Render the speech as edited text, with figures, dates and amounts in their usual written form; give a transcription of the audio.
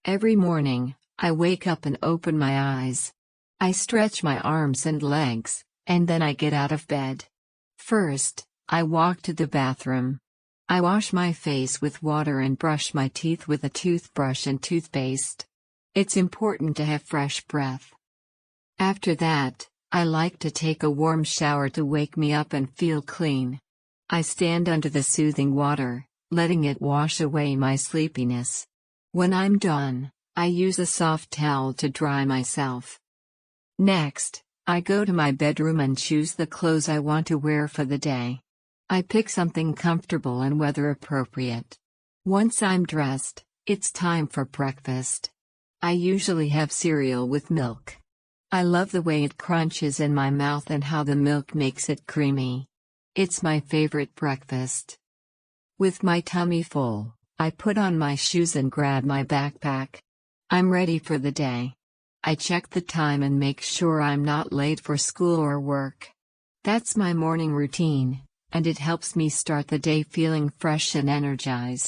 Every morning, I wake up and open my eyes. I stretch my arms and legs, and then I get out of bed. First, I walk to the bathroom. I wash my face with water and brush my teeth with a toothbrush and toothpaste. It's important to have fresh breath. After that, I like to take a warm shower to wake me up and feel clean. I stand under the soothing water, letting it wash away my sleepiness. When I'm done, I use a soft towel to dry myself. Next, I go to my bedroom and choose the clothes I want to wear for the day. I pick something comfortable and weather appropriate. Once I'm dressed, it's time for breakfast. I usually have cereal with milk. I love the way it crunches in my mouth and how the milk makes it creamy. It's my favorite breakfast. With my tummy full, I put on my shoes and grab my backpack. I'm ready for the day. I check the time and make sure I'm not late for school or work. That's my morning routine, and it helps me start the day feeling fresh and energized.